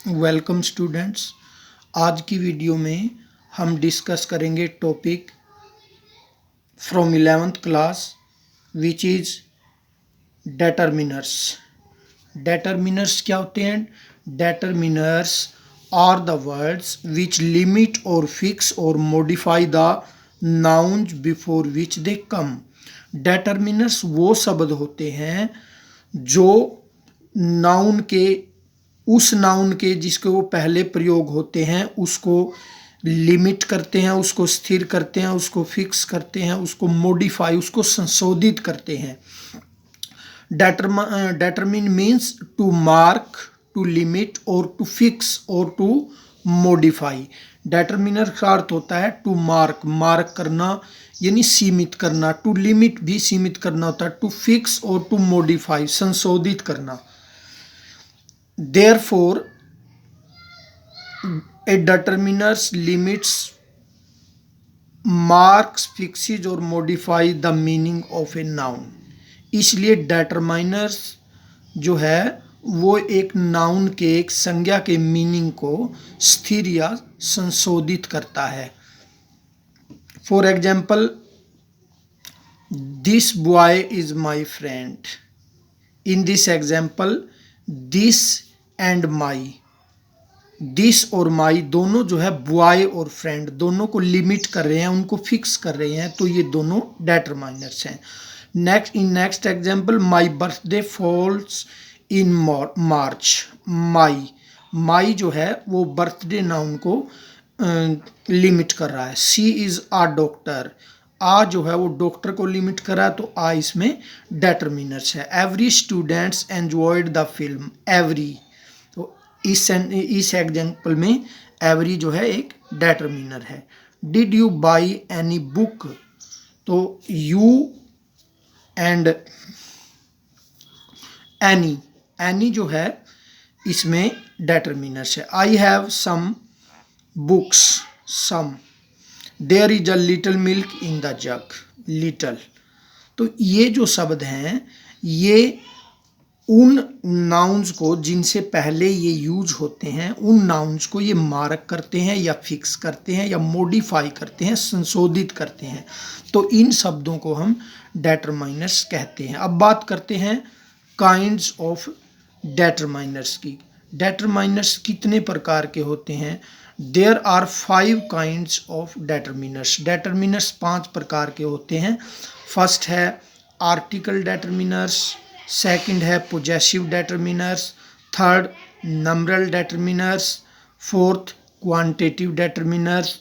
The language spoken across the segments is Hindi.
Welcome students. आज की वीडियो में हम डिस्कस करेंगे topic from 11th class which is determiners. Determiners क्या होते हैं? Determiners are the words which limit और फिक्स और modify the nouns before which they come. Determiners वो शब्द होते हैं जो नाउन के उस नाउन के जिसके वो पहले प्रयोग होते हैं उसको लिमिट करते हैं, उसको स्थिर करते हैं, उसको फिक्स करते हैं, उसको मॉडिफाई, उसको संशोधित करते हैं। Determine means to mark, to limit और टू फिक्स और टू मॉडिफाई। डेटरमिनर का अर्थ होता है टू मार्क, मार्क करना यानी सीमित करना, टू लिमिट भी सीमित करना होता है, टू फिक्स और टू मॉडिफाई संशोधित करना। Therefore, a determiners limits, marks, fixes or modify the meaning of a noun। इसलिए determiners जो है वो एक नाउन के, एक संज्ञा के मीनिंग को स्थिर या संशोधित करता है। For example, this boy is my friend. In this example this and my, this और माई दोनों जो है बॉय और फ्रेंड दोनों को लिमिट कर रहे हैं, उनको फिक्स कर रहे हैं, तो ये दोनों डेटरमाइनर्स हैं। Next example, my birthday falls in March. My जो है वो बर्थडे नाउन को लिमिट कर रहा है। सी इज आ डॉक्टर, आ जो है वो डॉक्टर को लिमिट कर रहा है, तो आ इसमें डेटरमिनर्स है। Every students enjoyed the film. Every, तो इस एग्जाम्पल में एवरी जो है एक डेटरमिनर है। Did you buy any book, तो यू एंड एनी जो है इसमें डेटरमिनर्स है। I have some books, some. There is a little milk in the jug, little. तो ये जो शब्द हैं ये उन नाउन्स को जिनसे पहले ये यूज होते हैं, उन नाउन्स को ये मार्क करते हैं या फिक्स करते हैं या मॉडिफाई करते हैं, संशोधित करते हैं। तो इन शब्दों को हम डेटरमाइनर्स कहते हैं। अब बात करते हैं काइंड्स ऑफ डेटरमाइनर्स की। डेटरमाइनर्स कितने प्रकार के होते हैं? There are 5 kinds of determiners. Determiners 5 प्रकार के होते हैं। फर्स्ट है आर्टिकल डेटरमिनर्स, सेकंड है possessive determiners, third numeral determiners, fourth quantitative determiners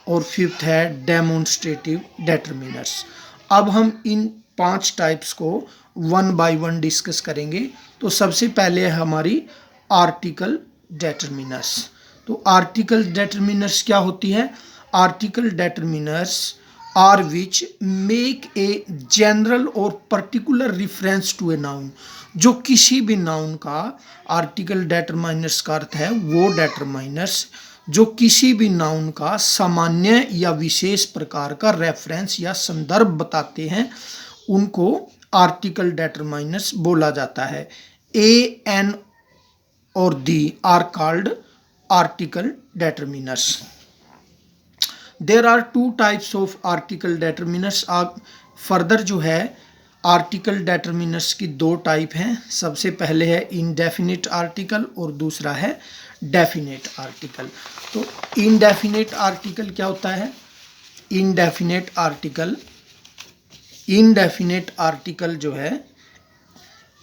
और फिफ्थ है डेमोन्स्ट्रेटिव डेटरमिनर्स। अब हम इन 5 टाइप्स को वन बाय वन डिस्कस करेंगे। तो सबसे पहले है हमारी आर्टिकल डेटरमिनर्स। तो आर्टिकल डेटरमिनर्स क्या होती है? Article determiners are which make a general और particular reference to a noun. जो किसी भी नाउन का आर्टिकल डेटरमाइनर्स का अर्थ है वो डेटरमाइनर्स जो किसी भी नाउन का सामान्य या विशेष प्रकार का रेफरेंस या संदर्भ बताते हैं उनको आर्टिकल डेटरमाइनर्स बोला जाता है। ए, एन और the are called article determiners. There are 2 types of article determiners. Further जो है आर्टिकल डेटरमिनर्स की 2 टाइप हैं। सबसे पहले है इनडेफिनिट आर्टिकल और दूसरा है डेफिनेट आर्टिकल। तो इनडेफिनेट आर्टिकल क्या होता है? इनडेफिनेट आर्टिकल जो है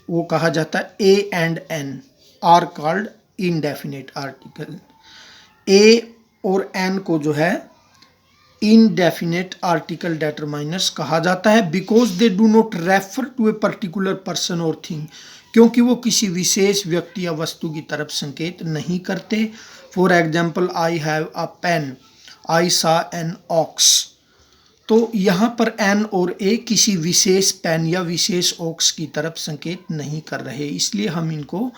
वो कहा जाता है a and an are called indefinite article. A और एन को जो है इनडेफिनेट आर्टिकल डेटरमाइनर्स कहा जाता है because they do not refer to a particular person और थिंग, क्योंकि वो किसी विशेष व्यक्ति या वस्तु की तरफ संकेत नहीं करते। For example, I have a pen, I saw an aux. तो यहाँ पर एन और ए किसी विशेष पेन या विशेष ऑक्स की तरफ संकेत नहीं कर रहे, इसलिए हम इनको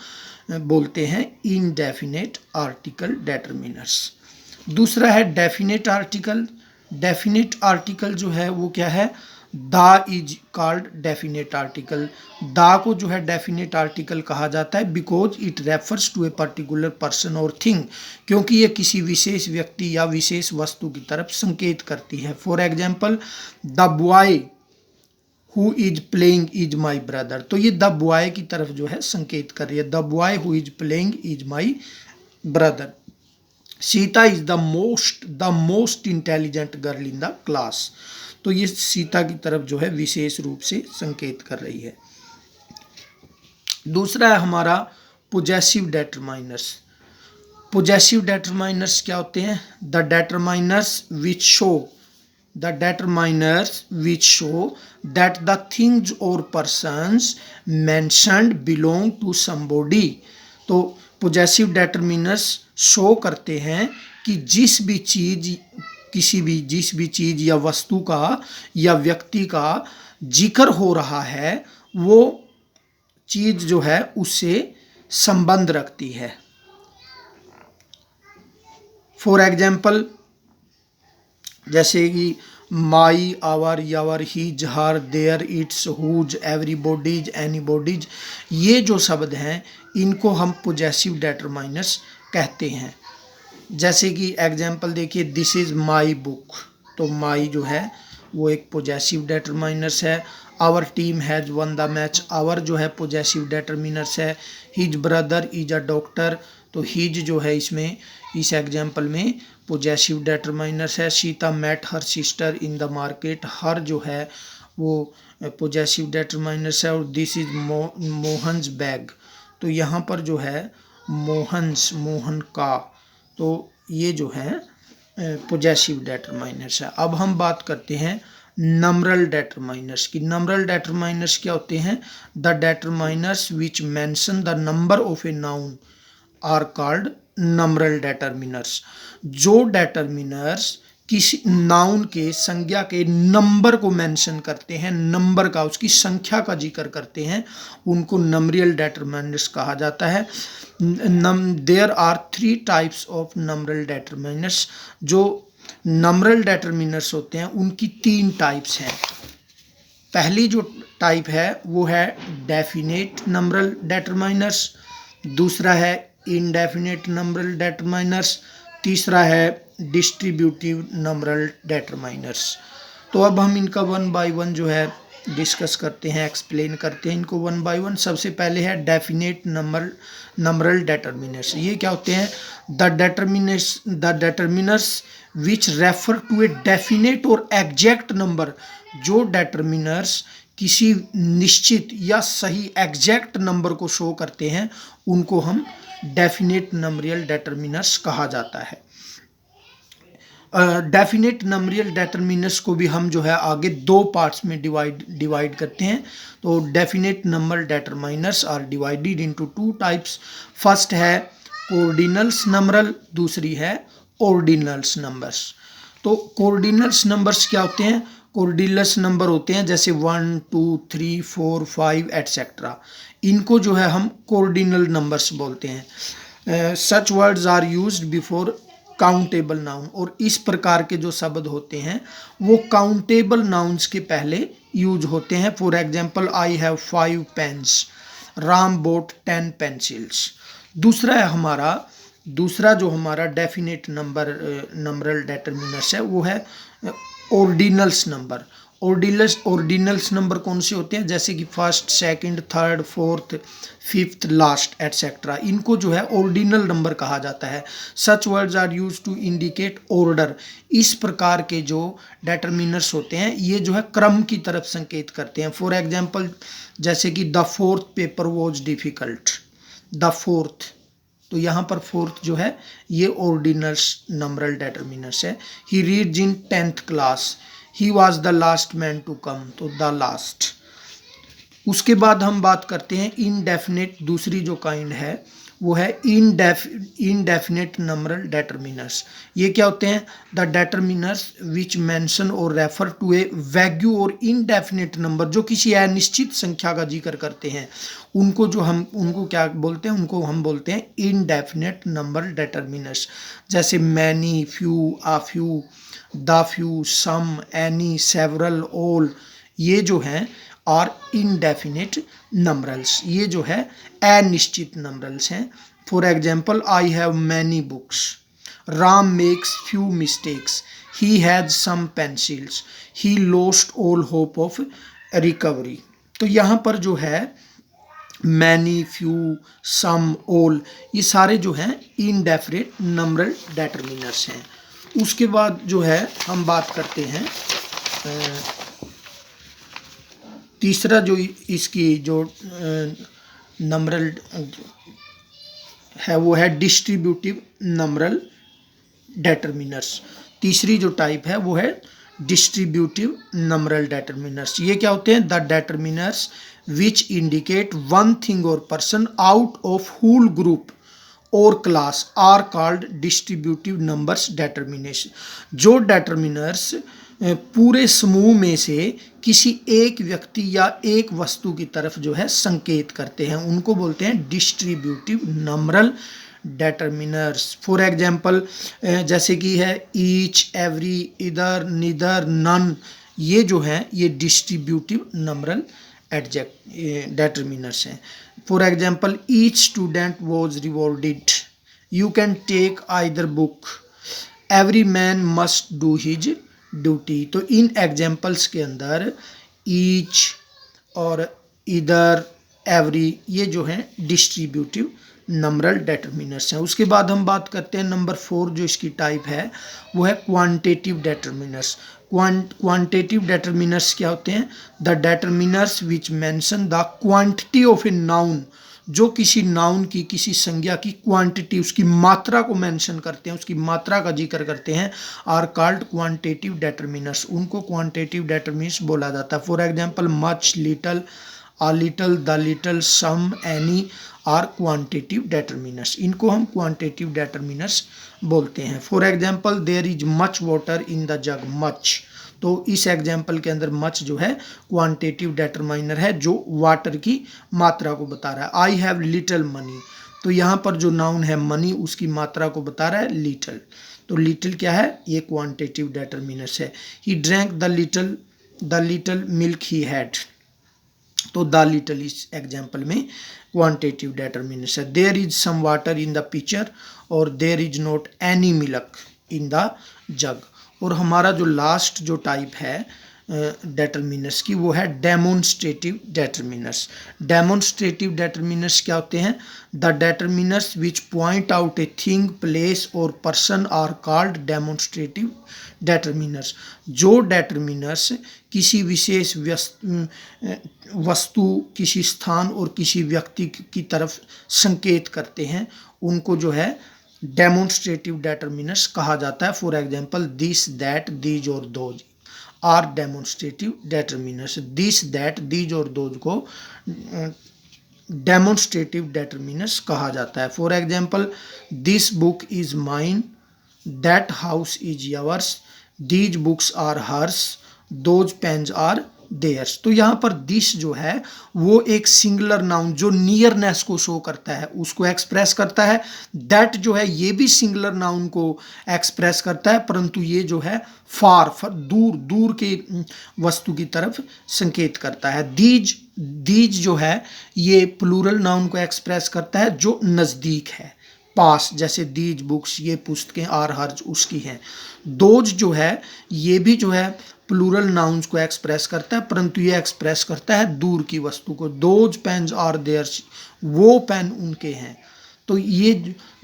बोलते हैं इनडेफिनेट आर्टिकल डेटरमिनर्स। दूसरा है डेफिनेट आर्टिकल। डेफिनेट आर्टिकल जो है वो क्या है? The is called definite article. The को जो है डेफिनेट आर्टिकल कहा जाता है because it refers to a particular person और थिंग, क्योंकि ये किसी विशेष व्यक्ति या विशेष वस्तु की तरफ संकेत करती है। For example the boy who is playing is my brother, तो ये द बॉय की तरफ जो है संकेत कर रही है, the boy who is playing is my brother. Sita is the most intelligent girl in the class, तो ये सीता की तरफ जो है विशेष रूप से संकेत कर रही है। दूसरा है हमारा पोजेसिव डेटरमाइनर्स। पोजेसिव डेटरमाइनर्स क्या होते हैं? The determiners which show that the things और persons mentioned belong to somebody. तो पोजेसिव डेटरमिनर्स शो करते हैं कि जिस भी चीज या वस्तु का या व्यक्ति का जिक्र हो रहा है वो चीज जो है उससे संबंध रखती है। फॉर एग्जाम्पल जैसे कि my, our, your, his, her, their, its, whose, everybody's, anybody's, ये जो शब्द हैं इनको हम पोजेसिव डेटरमाइनर्स कहते हैं। जैसे कि एग्जाम्पल देखिए, दिस इज़ माई बुक, तो माई जो है वो एक पोजेसिव डेटरमाइनर्स है। Our team has won the match, our जो है पोजेसिव डेटरमिनर्स है। His brother is a doctor, तो हिज जो है इसमें इस एग्जाम्पल में पोजेसिव डेटरमाइनर्स है। Sita met her sister in the market, her जो है वो पोजेसिव डेटरमाइनर्स है। और दिस इज मोहन्स बैग, तो यहाँ पर जो है मोहन का, तो ये जो है पोजेसिव डेटरमाइनर्स है। अब हम बात करते हैं नंबरल डेटरमाइनर्स की। नंबरल डेटरमाइनर्स क्या होते हैं? The determiners which mention the number of a noun are called numeral determiners. जो डेटरमिनर्स किसी नाउन के संज्ञा के नंबर को मेंशन करते हैं, नंबर का, उसकी संख्या का जिक्र करते हैं, उनको नंबरल डेटरमिनर्स कहा जाता है। There are 3 types of numeral determiners. जो नंबरल डेटरमिनर्स होते हैं उनकी 3 टाइप्स हैं। पहली जो टाइप है वो है डेफिनेट नंबरल डेटरमाइनर्स, दूसरा है इनडेफिनेट नंबरल डेटरमाइनर्स, तीसरा है डिस्ट्रीब्यूटिव नंबरल डेटरमाइनर्स। तो अब हम इनका 1 बाय 1 जो है डिस्कस करते हैं, एक्सप्लेन करते हैं इनको 1 बाय 1। सबसे पहले है डेफिनेट नंबरल डेटरमिनर्स। ये क्या होते हैं? The determiners which refer to a definite और एग्जैक्ट नंबर। जो डेटरमिनर्स किसी निश्चित या सही एग्जैक्ट नंबर को शो करते हैं उनको हम डेफिनेट नंबरल डेटरमिनर्स कहा जाता है। डेफिनेट नंबरल डेटरमिनर्स को भी हम जो है आगे 2 पार्ट्स में डिवाइड करते हैं। तो definite number determiners are divided into 2 types. First है कोऑर्डिनल्स नंबरल, दूसरी है ऑर्डिनल्स नंबर्स। तो कोऑर्डिनल्स नंबर्स क्या होते हैं? कोऑर्डिनल्स नंबर होते हैं जैसे 1, 2, 3, 4, 5 एटसेट्रा, इनको जो है हम कोऑर्डिनल नंबर्स बोलते हैं। Such words are used before countable noun, और इस प्रकार के जो शब्द होते हैं वो काउंटेबल नाउन्स के पहले यूज होते हैं। For example I have 5 pens, Ram bought 10 pencils. दूसरा जो हमारा डेफिनेट नंबरल डेटरमिनर्स है वो है ऑर्डिनल्स नंबर। ऑर्डिनल्स नंबर कौन से होते हैं? जैसे कि first, second, third, fourth, fifth, last etcetera, इनको जो है ऑर्डिनल नंबर कहा जाता है। Such words are use to indicate order. इस प्रकार के जो डेटरमिनर्स होते हैं ये जो है क्रम की तरफ संकेत करते हैं। फॉर एग्जाम्पल जैसे कि the fourth paper was difficult, the fourth, तो यहाँ पर फोर्थ जो है ये ऑर्डिनल्स नंबरल डेटरमिनर्स है। He reads in 10th class, he was the last man to come, तो द लास्ट। उसके बाद हम बात करते हैं इनडेफिनेट, दूसरी जो काइंड है वो है इनडेफिनेट नंबरल डेटरमिनर्स। ये क्या होते हैं? द डेटरमिनर्स विच मेंशन और रेफर टू ए वैग्यू और इनडेफिनेट नंबर, जो किसी अनिश्चित संख्या का जिक्र करते हैं उनको क्या बोलते हैं? उनको हम बोलते हैं इनडेफिनेट नंबर डेटरमिनर्स। जैसे many, few, a few, the few, some, any, several, all, ये जो हैं आर इनडेफिनिट नंबरल्स, ये जो है अनिश्चित नंबरल्स हैं। For example, I have many books, Ram makes few mistakes, he has some pencils, he lost all hope of recovery. तो यहाँ पर जो है मैनी, फ्यू, सम, ऑल, ये सारे जो हैं इनडेफिनिट नंबरल डेटर्मिनर्स हैं। उसके बाद जो है हम बात करते हैं तीसरा जो इसकी जो नंबरल है वो है डिस्ट्रीब्यूटिव नंबरल डेटर्मिनर्स। तीसरी जो टाइप है वो है डिस्ट्रीब्यूटिव नंबरल डेटर्मिनर्स। ये क्या होते हैं? The determiners which indicate one thing और person out of whole group और class are called distributive numbers determination. जो डेटर्मिनर्स पूरे समूह में से किसी एक व्यक्ति या एक वस्तु की तरफ जो है संकेत करते हैं उनको बोलते हैं डिस्ट्रीब्यूटिव नंबरल डेटर्मिनर्स। फॉर एग्जाम्पल, जैसे कि है ईच, एवरी, इधर, निदर, नन, ये जो है ये डिस्ट्रीब्यूटिव नंबरल डेटर्मिनर्स हैं। For example, each student was rewarded, you can take either book, every man must do his duty. तो इन एग्जाम्पल्स के अंदर ईच और इधर, एवरी, ये जो है डिस्ट्रीब्यूटिव नंबरल डेटर्मिनर्स हैं। उसके बाद हम बात करते हैं नंबर 4 जो इसकी टाइप है वो है क्वांटिटेटिव डेटर्मिनर्स। क्वांटिटेटिव डेटर्मिनर्स क्या होते हैं? The determiners which mention the quantity of a noun, जो किसी नाउन की, किसी संज्ञा की क्वांटिटी, उसकी मात्रा को मेंशन करते हैं, उसकी मात्रा का जिक्र करते हैं, आर कॉल्ड क्वांटिटेटिव डेटर्मिनर्स। उनको क्वांटिटेटिव डेटर्मिनर्स बोला जाता है। For example, much, little, a little, the little, some, any are quantitative determiners. इनको हम क्वांटिटिव डेटर्मिनर्स बोलते हैं। For example, there is much water in the jug, much. तो इस एग्जाम्पल के अंदर मच जो है क्वांटिटिव डेटर्मिनर है जो वाटर की मात्रा को बता रहा है। आई हैव लिटिल मनी, तो यहाँ पर जो नाउन है मनी उसकी मात्रा को बता रहा है लिटिल। तो लिटिल क्या है? ये क्वांटिटिव डेटर्मिनर्स है। He drank the little milk he had, तो द लिटिल इस एग्जाम्पल में क्वांटिटेटिव डेटर्मिनर्स है। There is some water in the picture और there is not any milk in the jug. और हमारा जो लास्ट जो टाइप है डेटर्मिनर्स की वो है डेमोन्स्ट्रेटिव डेटर्मिनर्स। डेमोन्स्ट्रेटिव डेटर्मिनर्स क्या होते हैं? The determiners which point out a thing, place और person are called demonstrative determiners. जो डेटर्मिनर्स किसी विशेष वस्तु, किसी स्थान और किसी व्यक्ति की तरफ संकेत करते हैं उनको जो है डेमोन्स्ट्रेटिव डेटर्मिनर्स कहा जाता है। For example, this, that, these और those are demonstrative determiners. This, that, these और दोज को डेमोन्स्ट्रेटिव डेटर्मिनर्स कहा जाता है। For example, this book is mine, that house is yours, these books are hers, those pens are theirs. तो यहाँ पर दिस जो है वो एक सिंगुलर नाउन जो नियरनेस को शो करता है उसको एक्सप्रेस करता है। दैट जो है ये भी सिंगुलर नाउन को एक्सप्रेस करता है, परंतु ये जो है फार दूर दूर के वस्तु की तरफ संकेत करता है। दीज जो है ये प्लूरल नाउन को एक्सप्रेस करता है जो नज़दीक है, पास, जैसे दीज बुक्स, ये पुस्तकें, आर हर्ज उसकी हैं। दोज जो है ये भी जो है प्लूरल नाउन्स को एक्सप्रेस करता है, परंतु ये एक्सप्रेस करता है दूर की वस्तु को। दोज पेन्स आर देयर्स, वो पेन उनके हैं। तो ये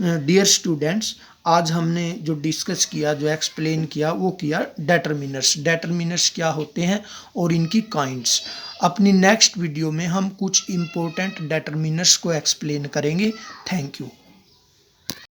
डियर स्टूडेंट्स आज हमने जो डिस्कस किया, जो एक्सप्लेन किया वो किया डेटर्मिनर्स। डेटर्मिनर्स क्या होते हैं और इनकी काइंड्स। अपनी नेक्स्ट वीडियो में हम कुछ इम्पोर्टेंट डेटर्मिनर्स को एक्सप्लेन करेंगे। Thank you.